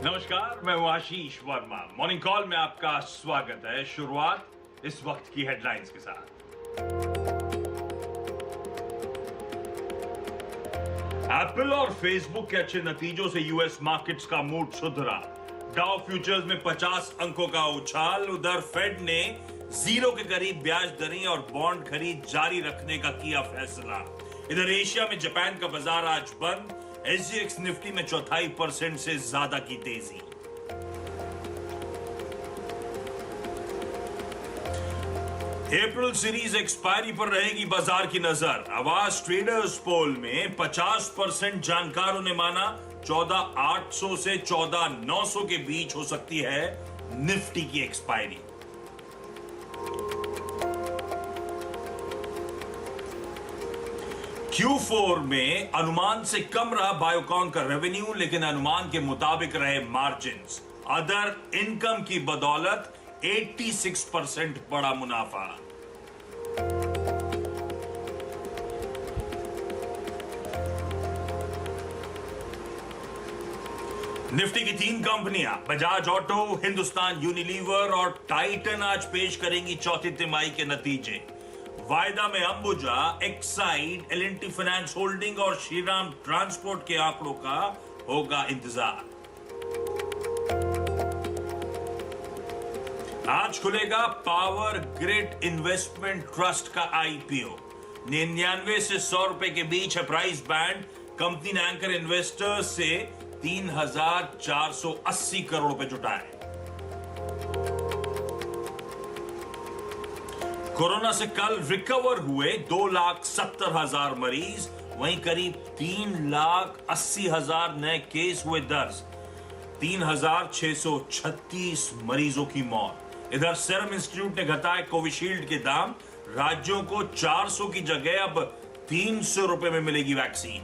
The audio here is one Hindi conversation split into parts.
नमस्कार, मैं हूं आशीष वर्मा। मॉर्निंग कॉल में आपका स्वागत है। शुरुआत इस वक्त की हेडलाइंस के साथ। एप्पल और फेसबुक के अच्छे नतीजों से यूएस मार्केट्स का मूड सुधरा। डाउ फ्यूचर्स में 50 अंकों का उछाल। उधर फेड ने जीरो के करीब ब्याज दरें और बॉन्ड खरीद जारी रखने का किया फैसला। इधर एशिया में जापान का बाजार आज बंद। एसजीएक्स निफ्टी में 0.25% से ज्यादा की तेजी। अप्रैल सीरीज एक्सपायरी पर रहेगी बाजार की नजर। आवाज ट्रेडर्स पोल में 50% जानकारों ने माना 14,800 से 14,900 के बीच हो सकती है निफ्टी की एक्सपायरी। Q4 में अनुमान से कम रहा बायोकॉन का रेवेन्यू, लेकिन अनुमान के मुताबिक रहे मार्जिन्स। अदर इनकम की बदौलत 86% बड़ा मुनाफा। निफ्टी की 3 कंपनियां बजाज ऑटो, हिंदुस्तान यूनिलीवर और टाइटन आज पेश करेंगी चौथी तिमाही के नतीजे। वायदा में Ambuja, Exide, L&T finance holding और श्रीराम ट्रांसपोर्ट के आंकड़ों का होगा इंतजार। आज खुलेगा पावर ग्रिड इन्वेस्टमेंट ट्रस्ट का आईपीओ। 99 से 100 रुपए के बीच है प्राइस बैंड। कंपनी ने एंकर इन्वेस्टर्स से 3,480 करोड़ रुपए जुटाए। कोरोना से कल रिकवर हुए 2,70,000 मरीज, वहीं करीब 3,80,000 नए केस हुए दर्ज। 3,636 मरीजों की मौत। इधर सीरम इंस्टीट्यूट ने घटाए कोविशील्ड के दाम। राज्यों को 400 की जगह अब 300 रुपए में मिलेगी वैक्सीन।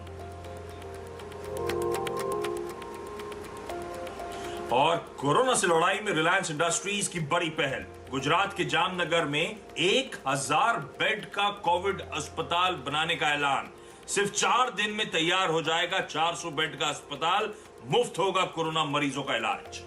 और कोरोना से लड़ाई में रिलायंस इंडस्ट्रीज की बड़ी पहल। गुजरात के जामनगर में 1,000 बेड का कोविड अस्पताल बनाने का ऐलान। सिर्फ 4 दिन में तैयार हो जाएगा 400 बेड का अस्पताल। मुफ्त होगा कोरोना मरीजों का इलाज।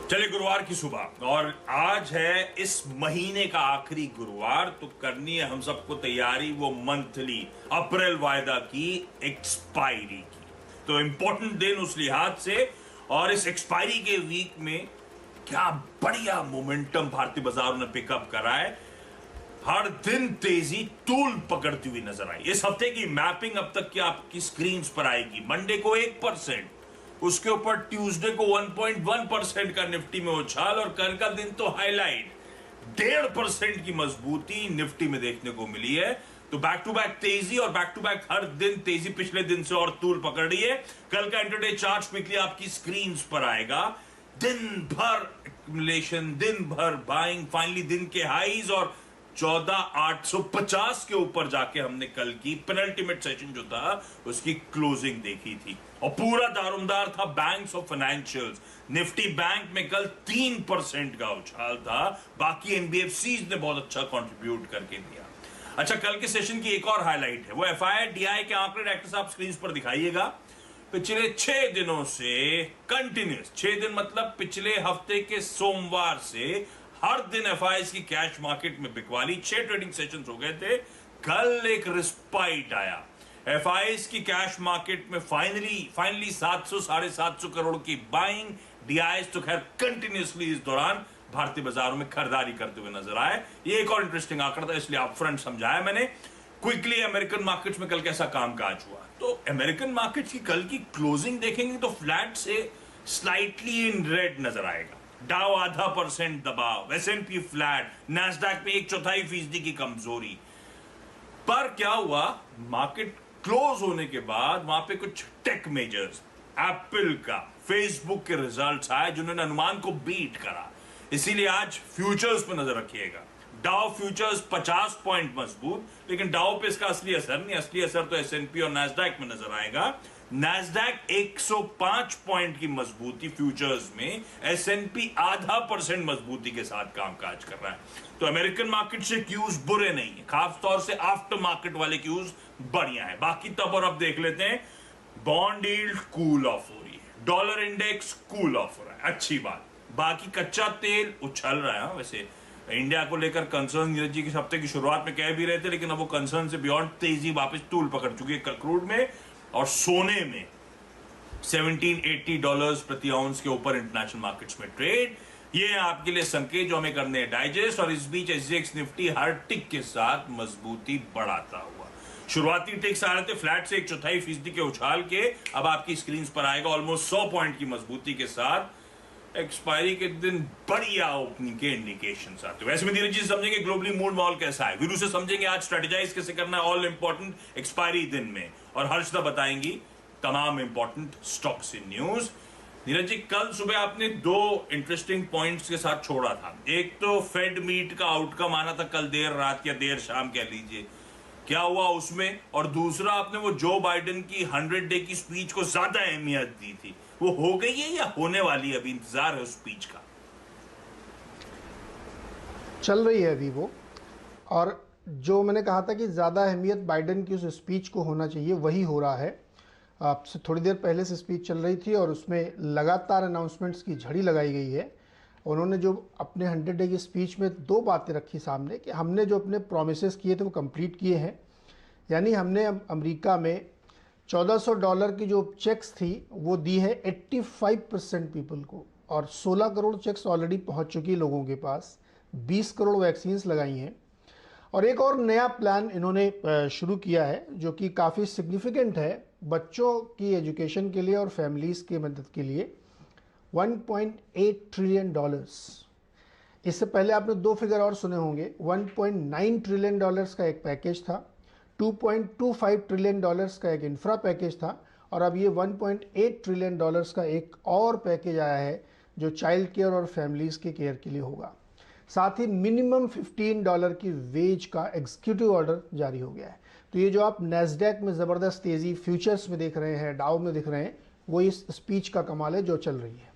चलिए, गुरुवार की सुबह और आज है इस महीने का आखिरी गुरुवार, तो करनी है हम सबको तैयारी वो मंथली अप्रैल वायदा की एक्सपायरी की। तो इंपॉर्टेंट दिन उस लिहाज से, और इस एक्सपायरी के वीक में क्या बढ़िया मोमेंटम भारतीय बाजारों ने पिकअप करा है। हर दिन तेजी तूल पकड़ती हुई नजर आई। इस हफ्ते की मैपिंग अब तक की आपकी स्क्रीन पर आएगी। मंडे को 1%, उसके ऊपर ट्यूसडे को 1.1% का निफ्टी में उछाल, और कल का दिन तो हाईलाइट 1.5% की मजबूती निफ्टी में देखने को मिली है। तो बैक टू बैक तेजी, और बैक टू बैक हर दिन तेजी पिछले दिन से और तूल पकड़ रही है। कल का इंटरडे चार्ट क्विकली आपकी स्क्रीन पर आएगा। दिन भर एक्युमुलेशन, दिन भर बाइंग, फाइनली दिन के हाईज और 14,850 के ऊपर जाके हमने कल की पेनल्टीमेट सेशन जो था उसकी क्लोजिंग देखी थी। और पूरा दारोमदार था बैंक्स और फाइनेंशियल्स। निफ्टी बैंक में कल 3% का उछाल था। बाकी एनबीएफसीज ने बहुत अच्छा कंट्रीब्यूट करके दिया। अच्छा, कल के सेशन की एक और हाईलाइट है वो एफआईआई डीआई के आंकड़े। डायरेक्टर साहब स्क्रीन पर दिखाइएगा। पिछले 6 दिनों से कंटिन्यूस, 6 दिन मतलब पिछले हफ्ते के सोमवार से हर दिन एफआईआई की कैश मार्केट में बिकवाली। 6 ट्रेडिंग सेशंस हो गए थे। कल एक रिस्पाइट आया। एफआईआई की कैश मार्केट में फाइनली 700-750 करोड़ की बाइंग। डीआईएस तो खैर कंटिन्यूसली इस दौरान भारतीय बाजारों में खरीदारी करते हुए नजर आए। ये एक और इंटरेस्टिंग आंकड़ा था, इसलिए अपफ्रंट समझाया मैंने। क्विकली अमेरिकन मार्केट्स में कल कैसा कामकाज हुआ, तो अमेरिकन मार्केट्स की कल की क्लोजिंग देखेंगे तो फ्लैट से स्लाइटली इन रेड नजर आएगा। डाउ 0.5% दबाव, एस&पी फ्लैट, नैस्डैक में 1/4% की कमजोरी। पर क्या हुआ, मार्केट क्लोज होने के बाद वहां पे कुछ टेक मेजर्स, एप्पल का, फेसबुक के रिजल्ट्स आए जिन्होंने अनुमान को बीट करा। इसीलिए आज फ्यूचर्स पर नजर रखिएगा। डाउ फ्यूचर्स 50 पॉइंट मजबूत, लेकिन डाउ पे इसका असली असर नहीं। असली असर तो एस&पी और नैस्डैक में नजर आएगा। नैस्डैक 105 पॉइंट की मजबूती फ्यूचर्स में, S&P 0.5% मजबूती के साथ कामकाज कर रहा है। तो अमेरिकन मार्केट से क्यूज बुरे नहीं है, खासतौर से आफ्टर मार्केट वाले क्यूज बढ़िया है। बाकी तब और अब देख लेते हैं। बॉन्ड यील्ड कूल ऑफ हो रही है, डॉलर इंडेक्स कूल ऑफ हो रहा है, अच्छी बात। बाकी कच्चा तेल उछल रहा है। वैसे इंडिया को लेकर कंसर्न नीरज जी इस हफ्ते की शुरुआत में कह भी रहे थे, लेकिन अब वो कंसर्न से बियॉन्ड तेजी वापस तूल पकड़ चुकी है क्रूड में और सोने में। $1780 प्रति आउंस के ऊपर इंटरनेशनल मार्केट्स में ट्रेड। ये है आपके लिए संकेत जो हमें करने हैं डाइजेस्ट। और इस बीच SGX निफ्टी हर टिक के साथ मजबूती बढ़ाता हुआ, शुरुआती टिक्स आ रहे थे फ्लैट से 1/4% के उछाल के, अब आपकी स्क्रीन पर आएगा ऑलमोस्ट 100 पॉइंट की मजबूती के साथ। एक्सपायरी के दिन बढ़िया ओपनिंग के इंडिकेशन आते हैं। वैसे में धीरे धीरे समझेंगे ग्लोबली मूड माहौल कैसा है, वीरू से समझेंगे आज स्ट्रेटेजाइज कैसे करना है ऑल इंपॉर्टेंट एक्सपायरी दिन में, और हर्षदा बताएंगी तमाम important stocks in news. Neeraj ji, कल सुबह आपने 2 इंटरेस्टिंग पॉइंट्स के साथ छोड़ा था। एक तो फेड मीट का आउटकम आना था कल देर रात या देर शाम कह लीजिए, क्या हुआ उसमें, और दूसरा आपने वो जो बाइडेन की 100 डे की स्पीच को ज्यादा अहमियत दी थी, वो हो गई है या होने वाली है? अभी इंतजार है उस स्पीच का? चल रही है अभी वो, और जो मैंने कहा था कि ज़्यादा अहमियत बाइडेन की उस स्पीच को होना चाहिए वही हो रहा है। आपसे थोड़ी देर पहले से स्पीच चल रही थी और उसमें लगातार अनाउंसमेंट्स की झड़ी लगाई गई है। उन्होंने जो अपने 100 डे की स्पीच में 2 बातें रखी सामने कि हमने जो अपने प्रोमिसेस किए थे वो कंप्लीट किए हैं। यानी हमने अमेरिका में $1400 की जो चेक्स थी वो दी है 85% पीपल को, और 16 करोड़ चेक्स ऑलरेडी पहुंच चुकी लोगों के पास। 20 करोड़ वैक्सीन्स लगाई हैं, और एक और नया प्लान इन्होंने शुरू किया है जो कि काफ़ी सिग्निफिकेंट है बच्चों की एजुकेशन के लिए और फैमिलीज़ की मदद के लिए। $1.8 ट्रिलियन। इससे पहले आपने 2 फिगर और सुने होंगे। $1.9 ट्रिलियन का एक पैकेज था, $2.25 ट्रिलियन का एक इंफ्रा पैकेज था, और अब ये $1.8 ट्रिलियन का एक और पैकेज आया है जो चाइल्ड केयर और फैमिलीज़ के केयर के लिए होगा। साथ ही मिनिमम $15 की वेज का एग्जीक्यूटिव ऑर्डर जारी हो गया है। तो ये जो आप नैस्डैक में ज़बरदस्त तेज़ी फ्यूचर्स में देख रहे हैं, डाउ में दिख रहे हैं, वो इस स्पीच का कमाल है जो चल रही है।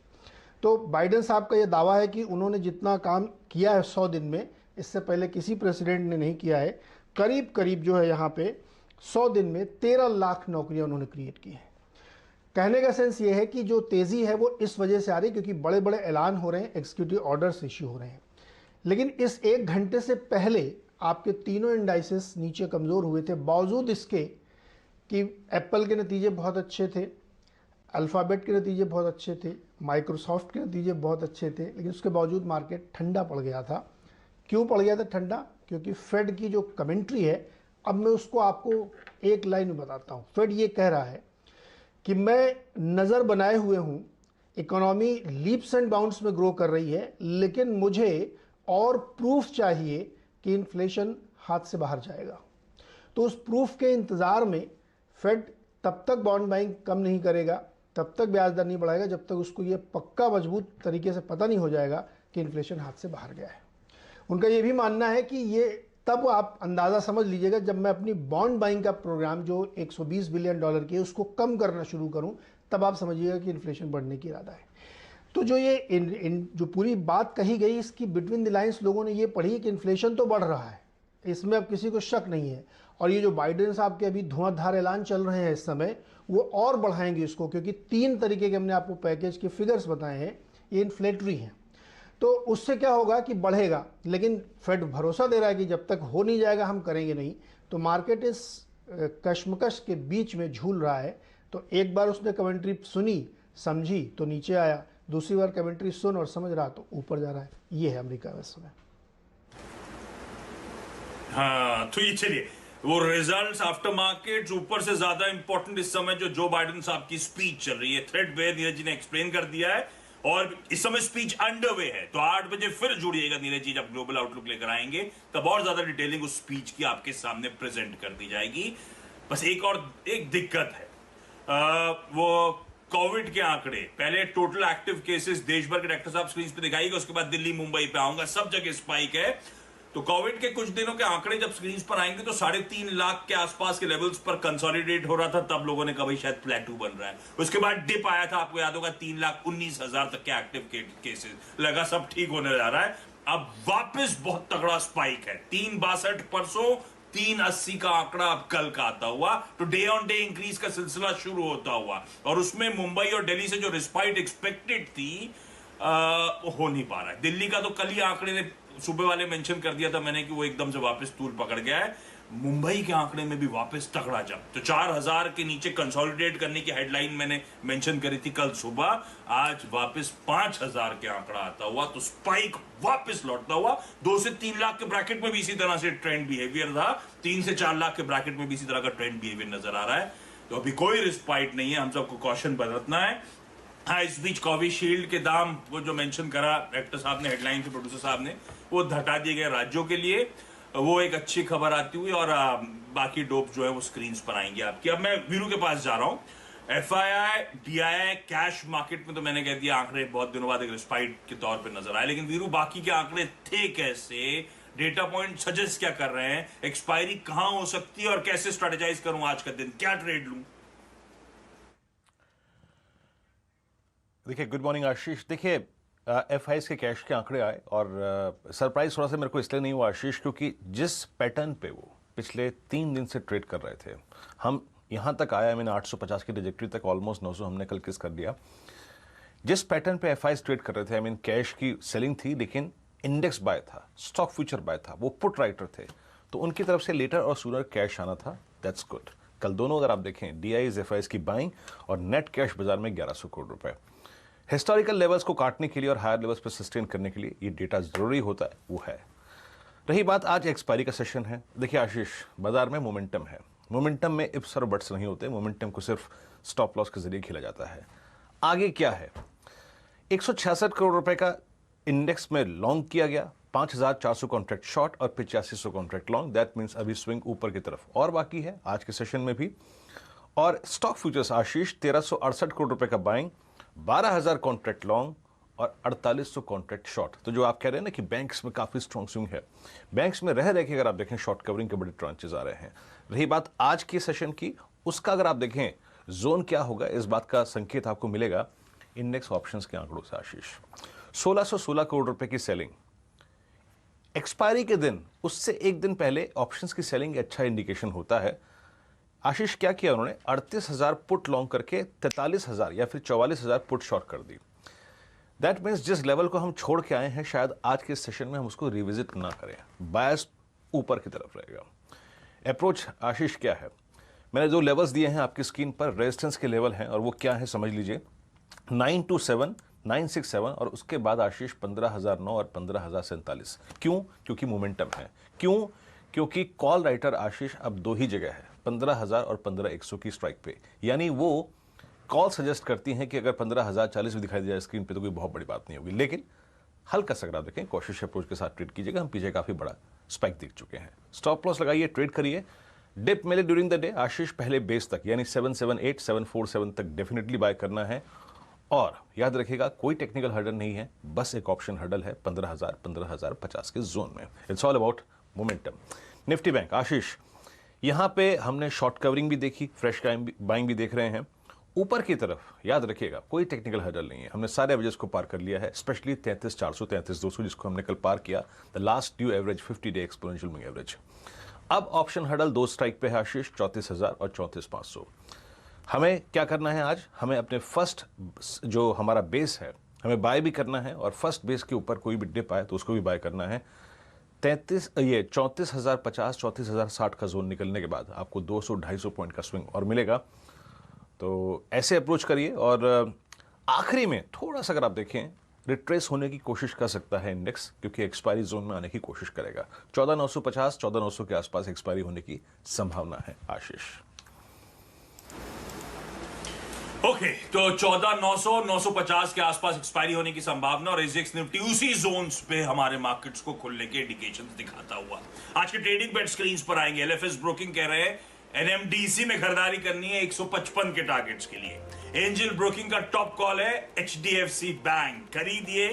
तो बाइडेन साहब का ये दावा है कि उन्होंने जितना काम किया है 100 दिन में, इससे पहले किसी प्रेसिडेंट ने नहीं किया है। करीब करीब जो है यहाँ पे 100 दिन में 13 लाख नौकरियाँ उन्होंने क्रिएट की हैं। कहने का सेंस ये है कि जो तेज़ी है वो इस वजह से आ रही है क्योंकि बड़े बड़े ऐलान हो रहे हैं, एग्जीक्यूटिव ऑर्डर्स इश्यू हो रहे हैं। लेकिन इस 1 घंटे से पहले आपके तीनों इंडाइसेस नीचे कमज़ोर हुए थे, बावजूद इसके कि एप्पल के नतीजे बहुत अच्छे थे, अल्फ़ाबेट के नतीजे बहुत अच्छे थे, माइक्रोसॉफ्ट के नतीजे बहुत अच्छे थे, लेकिन उसके बावजूद मार्केट ठंडा पड़ गया था। क्यों पड़ गया था ठंडा? क्योंकि फेड की जो कमेंट्री है, अब मैं उसको आपको एक लाइन में बताता हूँ। फेड ये कह रहा है कि मैं नज़र बनाए हुए हूँ, इकोनॉमी लीप्स एंड बाउंड्स में ग्रो कर रही है, लेकिन मुझे और प्रूफ चाहिए कि इन्फ्लेशन हाथ से बाहर जाएगा। तो उस प्रूफ के इंतज़ार में फेड तब तक बॉन्ड बाइंग कम नहीं करेगा, तब तक ब्याज दर नहीं बढ़ाएगा जब तक उसको ये पक्का मजबूत तरीके से पता नहीं हो जाएगा कि इन्फ्लेशन हाथ से बाहर गया है। उनका ये भी मानना है कि ये तब आप अंदाज़ा समझ लीजिएगा जब मैं अपनी बॉन्ड बाइंग का प्रोग्राम जो $120 बिलियन की है उसको कम करना शुरू करूं, तब आप समझिएगा कि इन्फ्लेशन बढ़ने की इरादा है। तो जो ये जो पूरी बात कही गई, इसकी बिटवीन द लाइन्स लोगों ने ये पढ़ी कि इन्फ्लेशन तो बढ़ रहा है, इसमें अब किसी को शक नहीं है। और ये जो बाइडेन साहब के अभी धुआंधार ऐलान चल रहे हैं इस समय, वो और बढ़ाएंगे इसको, क्योंकि 3 तरीके के हमने आपको पैकेज के फिगर्स बताए हैं, ये इन्फ्लेटरी हैं। तो उससे क्या होगा कि बढ़ेगा, लेकिन फेड भरोसा दे रहा है कि जब तक हो नहीं जाएगा हम करेंगे नहीं। तो मार्केट इस कश्मकश के बीच में झूल रहा है। तो एक बार उसने कमेंट्री सुनी, समझी तो नीचे आया, दूसरी बार कमेंट्री सुन और समझ रहा तो ऊपर जा रहा है। ये है अमेरिका इस समय। हाँ, तो ये चलिए वो रिजल्ट्स आफ्टर मार्केट्स ऊपर से ज्यादा इंपॉर्टेंट इस समय जो बाइडेन साहब की स्पीच चल रही है, थ्रेडबेयर नीरज जी ने एक्सप्लेन कर दिया है, और इस समय स्पीच अंडरवे है। तो 8 बजे फिर जुड़िएगा नीरज जी, जब ग्लोबल आउटलुक लेकर आएंगे तब और ज्यादा डिटेलिंग उस स्पीच की आपके सामने प्रेजेंट कर दी जाएगी। बस एक दिक्कत है, वो कोविड के आंकड़े। पहले टोटल एक्टिव केसेस देश भर के डॉक्टर साहब स्क्रीन पे दिखाएगा, उसके बाद दिल्ली मुंबई पे आऊंगा, सब जगह स्पाइक है। तो कोविड के कुछ दिनों के आंकड़े जब स्क्रीन पर आएंगे तो 3.5 लाख के आसपास के लेवल्स पर कंसोलिडेट हो रहा था, तब लोगों ने कहा भाई शायद प्लेटू बन रहा है। उसके बाद डिप आया था, आपको याद होगा 3,19,000 तक के एक्टिव केसेस, लगा सब ठीक होने जा रहा है। अब वापस बहुत तगड़ा स्पाइक है, 362 परसों, 380 का आंकड़ा अब कल का आता हुआ, तो डे ऑन डे इंक्रीज का सिलसिला शुरू होता हुआ, और उसमें मुंबई और दिल्ली से जो रिस्पाइट एक्सपेक्टेड थी वो हो नहीं पा रहा है। दिल्ली का तो कल ही आंकड़े ने सुबह वाले मेंशन कर दिया था मैंने कि वो एकदम से वापस तूल पकड़ गया है। मुंबई के आंकड़े में भी वापस तगड़ा जंप, तो 4,000 के नीचे कंसोलिडेट करने की हेडलाइन मैंने मेंशन करी थी कल सुबह, आज वापस 5,000 के आंकड़ा आता हुआ, तो स्पाइक वापस लौटता हुआ। 2 से 3 लाख के ब्रैकेट में भी इसी तरह से ट्रेंड बिहेवियर था, 3 से 4 लाख के ब्रैकेट में भी इसी तरह का ट्रेंड बिहेवियर नजर आ रहा है। तो अभी कोई रिस्पाइट नहीं है, हम सबको कॉशन बरतना है। हाँ, इस बीच कोविशील्ड के दाम वो जो मेंशन करा एक्टर साहब ने, हेडलाइन के प्रोड्यूसर साहब ने, वो घटा दिए गए राज्यों के लिए, वो एक अच्छी खबर आती हुई, और बाकी डोप जो है वो स्क्रीन्स पर आएंगे आपकी। अब मैं वीरू के पास जा रहा हूँ। एफआईआई, डीआईआई, कैश मार्केट में तो मैंने कह दिया आंकड़े बहुत दिनों बाद एक रिस्पाइट के तौर पे नजर आए, लेकिन वीरू बाकी के आंकड़े थे कैसे, डेटा पॉइंट सजेस्ट क्या कर रहे हैं, एक्सपायरी कहां हो सकती है, और कैसे स्ट्रेटेजाइज करूं आज का दिन, क्या ट्रेड लूं? देखिए, गुड मॉर्निंग आशीष। देखिए, एफआईएस के कैश के आंकड़े आए और सरप्राइज थोड़ा सा मेरे को इसलिए नहीं हुआ आशीष, क्योंकि जिस पैटर्न पे वो पिछले 3 दिन से ट्रेड कर रहे थे, हम यहाँ तक आया, मैंने 850 की ट्रेजेक्टरी तक ऑलमोस्ट 900 हमने कल किस कर दिया। जिस पैटर्न पे एफआईएस ट्रेड कर रहे थे, कैश की सेलिंग थी लेकिन इंडेक्स बाय था, स्टॉक फ्यूचर बाय था, वो पुट राइटर थे, तो उनकी तरफ से लेटर और सूनर कैश आना था, दैट्स गुड। कल दोनों अगर आप देखें, डीआईज एफआईएस की बाइंग और नेट कैश बाजार में 1100 करोड़ रुपए। हिस्टोरिकल लेवल्स को काटने के लिए और हायर लेवल्स पर सस्टेन करने के लिए ये डेटा जरूरी होता है, वो है। रही बात आज एक्सपायरी का सेशन है, देखिए आशीष, बाजार में मोमेंटम है, मोमेंटम में इफ्स और बट्स नहीं होते, मोमेंटम को सिर्फ स्टॉप लॉस के जरिए खेला जाता है। आगे क्या है, 166 करोड़ रुपए का इंडेक्स में लॉन्ग किया गया, 5,400 कॉन्ट्रैक्ट शॉर्ट और 8500 कॉन्ट्रैक्ट लॉन्ग, दैट मीन्स अभी स्विंग ऊपर की तरफ और बाकी है आज के सेशन में भी। और स्टॉक फ्यूचर्स आशीष, 1368 करोड़ रुपए का बाइंग, 12,000 कॉन्ट्रैक्ट लॉन्ग और 4800 कॉन्ट्रैक्ट शॉर्ट। तो जो आप कह रहे हैं ना कि बैंक्स में काफी स्ट्रॉन्ग स्विंग है, बैंक्स में रह के अगर आप देखें शॉर्ट कवरिंग के बड़े ट्रांचेस आ रहे हैं। रही बात आज के सेशन की, उसका अगर आप देखें जोन क्या होगा, इस बात का संकेत आपको मिलेगा इंडेक्स ऑप्शंस के आंकड़ों से आशीष। 1616 करोड़ रुपए की सेलिंग एक्सपायरी के दिन, उससे एक दिन पहले ऑप्शंस की सेलिंग अच्छा इंडिकेशन होता है। आशीष क्या किया उन्होंने, 38,000 पुट लॉन्ग करके 43,000 या फिर 44,000 पुट शॉर्ट कर दी। दैट मीन्स जिस लेवल को हम छोड़ के आए हैं, शायद आज के सेशन में हम उसको रिविजिट ना करें, बायस ऊपर की तरफ रहेगा। अप्रोच आशीष क्या है, मैंने जो लेवल्स दिए हैं आपकी स्क्रीन पर, रेजिस्टेंस के लेवल हैं और वो क्या है समझ लीजिए, 927, 967 और उसके बाद आशीष 15,009 और 15,047। क्यों? क्योंकि मोमेंटम है। क्यों? क्योंकि कॉल राइटर आशीष अब 2 ही जगह है, 15,000 और 15,100 की स्ट्राइक पे, यानी वो कॉल सजेस्ट करती हैं कि अगर 15,040 भी दिखाई दे जाए स्क्रीन पे तो कोई बहुत बड़ी बात नहीं होगी, लेकिन हल्का सा अगर आप देखें कोशिश अप्रोच के साथ ट्रेड कीजिएगा, हम पीछे काफी बड़ा स्पाइक देख चुके हैं। स्टॉप लॉस लगाइए, ट्रेड करिए। डिप मिले ड्यूरिंग द डे आशीष, पहले बेस तक यानी 778, 747 तक डेफिनेटली बाय करना है। और याद रखिएगा कोई टेक्निकल हर्डल नहीं है, बस एक ऑप्शन हर्डल है 15,000, 15,050 के जोन में। It's all about momentum. Nifty bank Ashish, यहां पे हमने शॉर्ट कवरिंग भी देखी, फ्रेश बाइंग भी देख रहे हैं। ऊपर की तरफ याद रखिएगा कोई टेक्निकल हर्डल नहीं है, हमने सारे एवरेजेस को पार कर लिया है, स्पेशली 33,400, 33,200 जिसको हमने कल पार किया, the last due average 50 day exponential moving average. अब ऑप्शन हर्डल 2 स्ट्राइक पे है आशीष, 34,000 और 34,500। हमें क्या करना है आज, हमें अपने फर्स्ट जो हमारा बेस है हमें बाय भी करना है, और फर्स्ट बेस के ऊपर कोई भी डिप आए तो उसको भी बाय करना है। 34,050, 34,060 का जोन निकलने के बाद आपको 200-250 पॉइंट का स्विंग और मिलेगा। तो ऐसे अप्रोच करिए, और आखिरी में थोड़ा सा अगर आप देखें रिट्रेस होने की कोशिश कर सकता है इंडेक्स, क्योंकि एक्सपायरी जोन में आने की कोशिश करेगा। 14,950, 14,900 के आसपास एक्सपायरी होने की संभावना है आशीष। ओके, तो 14,900, 950 के आसपास एक्सपायरी होने की संभावना, और एजेक्स निफ्टी उसी जोन्स पे हमारे मार्केट्स को खुलने के इंडिकेशंस दिखाता हुआ आज के ट्रेडिंग बेट स्क्रीन्स पर आएंगे। एलएफएस ब्रोकिंग कह रहे हैं एनएमडीसी में खरीदारी करनी है 155 के टारगेट्स के लिए। एंजल ब्रोकिंग का टॉप कॉल है एचडीएफसी बैंक, खरीदिए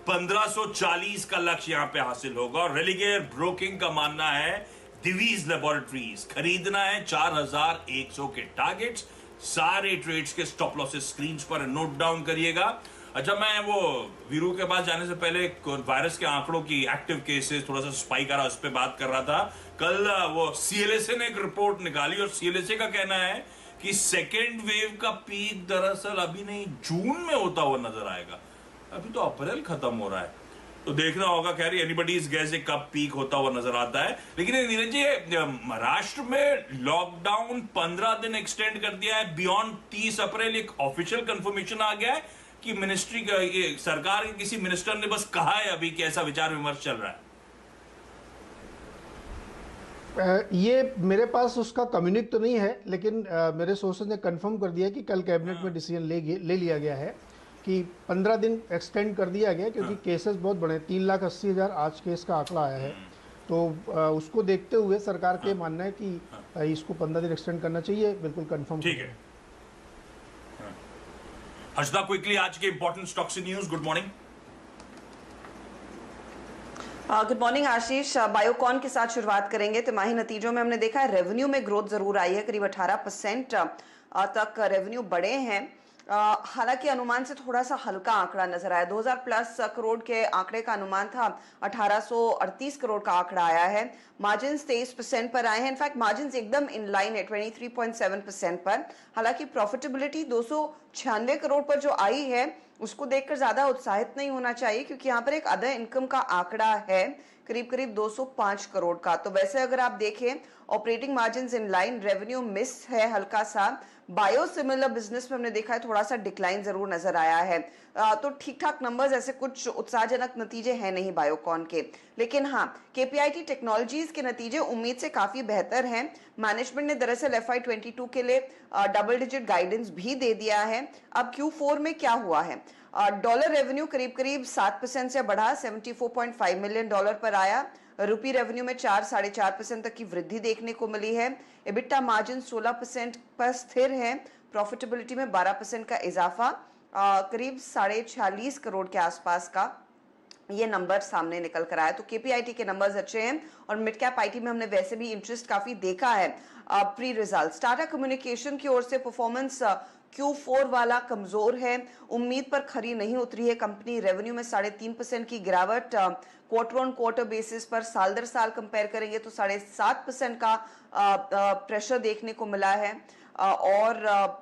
1540 का लक्ष्य यहां पे हासिल होगा। और रेलिगेयर ब्रोकिंग का मानना है दिवीज लेबोरेटरीज खरीदना है 4100 के टारगेट्स। सारे ट्रेड्स के स्टॉप लॉसेस स्क्रीन पर नोट डाउन करिएगा। अच्छा, मैं वो वीरू के पास जाने से पहले वायरस के आंकड़ों की एक्टिव केसेस थोड़ा सा स्पाइक आ रहा, उस पर बात कर रहा था। कल वो सीएलएसए ने एक रिपोर्ट निकाली और सीएलएसए का कहना है कि सेकेंड वेव का पीक दरअसल अभी नहीं, जून में होता हुआ नजर आएगा। अभी तो अप्रैल खत्म हो रहा है, तो देखना होगा। कह रही एनीबडीज गेस कब पीक होता हुआ नजर आता है। लेकिन नीरज जी, महाराष्ट्र में लॉकडाउन 15 दिन एक्सटेंड कर दिया है बियॉन्ड 30 अप्रैल। एक ऑफिशियल कंफर्मेशन आ गया है कि मिनिस्ट्री का, ये सरकार के किसी मिनिस्टर ने बस कहा है अभी कि ऐसा विचार विमर्श चल रहा है। ये मेरे पास उसका कम्युनिक तो नहीं है, लेकिन मेरे सोर्सेज ने कंफर्म कर दिया कि कल कैबिनेट में डिसीजन ले लिया गया है कि 15 दिन एक्सटेंड कर दिया गया, क्योंकि केसेस बहुत बड़े, 3,80,000 आज केस का आंकड़ा आया है। तो उसको देखते हुए सरकार के मानना है कि इसको 15 दिन एक्सटेंड करना चाहिए। बिल्कुल कंफर्म। ठीक है। हर्षदा, क्विकली आज के important stocks news. Good morning. Good morning Ashish. Biocon के साथ शुरुआत करेंगे। तिमाही नतीजों में हमने देखा है रेवेन्यू में ग्रोथ जरूर आई है, करीब 18% तक रेवेन्यू बढ़े हैं। हालांकि अनुमान से थोड़ा सा हल्का आंकड़ा नजर आया। 2000 प्लस करोड़ के आंकड़े का अनुमान था, 1838 करोड़ का आंकड़ा आया है। मार्जिन 23% पर आए हैं। इनफैक्ट मार्जिन एकदम इन लाइन है 23.7% पर। हालांकि प्रॉफिटेबिलिटी 296 करोड़ पर जो आई है उसको देखकर ज्यादा उत्साहित नहीं होना चाहिए, क्योंकि यहाँ पर एक अदर इनकम का आंकड़ा है करीब करीब 205 करोड़ का। तो वैसे अगर आप देखें operating margin in line, revenue miss है हल्का सा। बायोसिमिलर बिजनेस में हमने देखा है थोड़ा सा डिक्लाइन जरूर नजर आया है। तो ठीक ठाक नंबर्स, ऐसे कुछ उत्साहजनक नतीजे हैं नहीं बायोकॉन के। लेकिन हाँ, केपीआईटी टेक्नोलॉजीज के नतीजे उम्मीद से काफी बेहतर हैं। मैनेजमेंट ने दरअसल FY22 के लिए डबल डिजिट गाइडेंस भी दे दिया है। अब Q4 में क्या हुआ है, डॉलर रेवेन्यू करीब करीब 7% से बढ़ा, $74.5 मिलियन पर आया। रुपी रेवेन्यू में 4-4.5% तक की वृद्धि देखने को मिली है। एबिटा मार्जिन 16% पर स्थिर है। प्रॉफिटेबिलिटी में 12% का इजाफा, करीब 46.5 करोड़ के आसपास का ये नंबर सामने निकल कर आया। तो केपीआईटी के नंबर्स अच्छे हैं। और मिड कैप आईटी में हमने वैसे भी इंटरेस्ट काफी देखा है प्री रिजल्ट। टाटा कम्युनिकेशन की ओर से परफॉर्मेंस Q4 वाला कमजोर है, उम्मीद पर खरी नहीं उतरी है कंपनी। रेवेन्यू में 3.5% की गिरावट क्वार्टर ऑन क्वार्टर बेसिस पर, साल दर साल कंपेयर करेंगे तो 7.5% का प्रेशर देखने को मिला है। और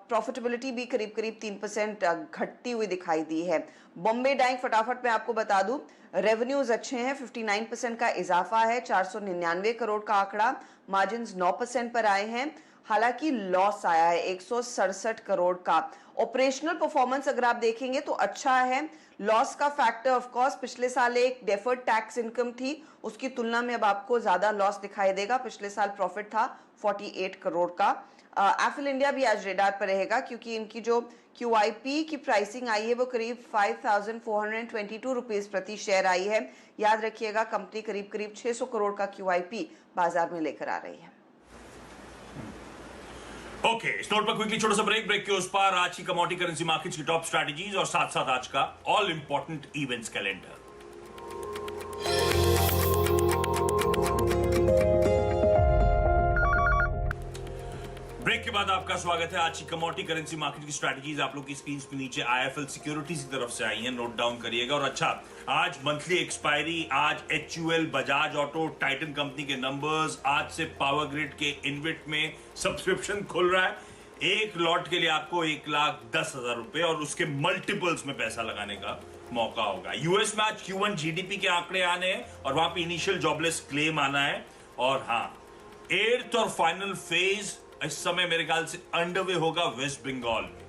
प्रॉफिटेबिलिटी भी करीब करीब 3% घटती हुई दिखाई दी है। बॉम्बे डाइंग फटाफट मैं आपको बता दूं, रेवेन्यूज अच्छे हैं, 59% का इजाफा है, 499 करोड़ का आंकड़ा। मार्जिन 9% पर आए हैं। हालांकि लॉस आया है 167 करोड़ का। ऑपरेशनल परफॉर्मेंस अगर आप देखेंगे तो अच्छा है। लॉस का फैक्टर ऑफ कोर्स पिछले साल एक डेफर्ड टैक्स इनकम थी, उसकी तुलना में अब आपको ज्यादा लॉस दिखाई देगा। पिछले साल प्रॉफिट था 48 करोड़ का। एफिल इंडिया भी आज रेडार पर रहेगा, क्योंकि इनकी जो QIP की प्राइसिंग आई है वो करीब 5,422 रुपीज प्रति शेयर आई है। याद रखिएगा कंपनी करीब करीब 600 करोड़ का QIP बाजार में लेकर आ रही है। ओके, इस नोट पर क्विकली छोटा सा ब्रेक के उस पार आज की कमोडिटी करेंसी मार्केट्स की टॉप स्ट्रैटेजीज और साथ साथ आज का all important events calendar. Break के बाद आपका स्वागत है। आज की कमोडिटी करेंसी मार्केट की स्ट्रैटेजीज आप लोग की स्क्रीन पे नीचे IIFL सिक्योरिटीज की तरफ से आई हैं, नोट डाउन करिएगा। और अच्छा, आज मंथली एक्सपायरी, आज HUL, Bajaj auto, Titan company के नंबर्स, आज से पावर ग्रिड के इनविट में सब्सक्रिप्शन खुल रहा है। एक लॉट के लिए आपको 1,10,000 रुपए और उसके मल्टीपल्स में पैसा लगाने का मौका होगा। यूएस में आज Q1 GDP के आंकड़े आने हैं और वहां पे इनिशियल जॉबलेस क्लेम आना है। और हाँ, 8th और फाइनल फेज इस समय मेरे ख्याल से अंडरवे होगा वेस्ट बंगाल में।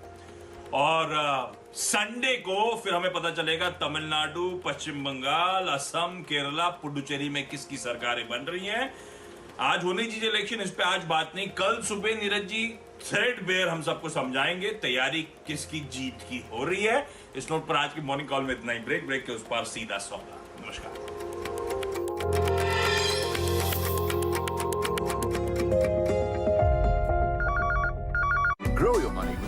और संडे को फिर हमें पता चलेगा तमिलनाडु, पश्चिम बंगाल, असम, केरला, पुडुचेरी में किसकी सरकारें बन रही हैं। आज होने दीजिए इलेक्शन, इस पे आज बात नहीं। कल सुबह नीरज जी थ्रेडबेयर हम सबको समझाएंगे तैयारी किसकी जीत की हो रही है। इस नोट पर आज की मॉर्निंग कॉल में इतना ही। ब्रेक के उस पार सीधा सौदा। नमस्कार।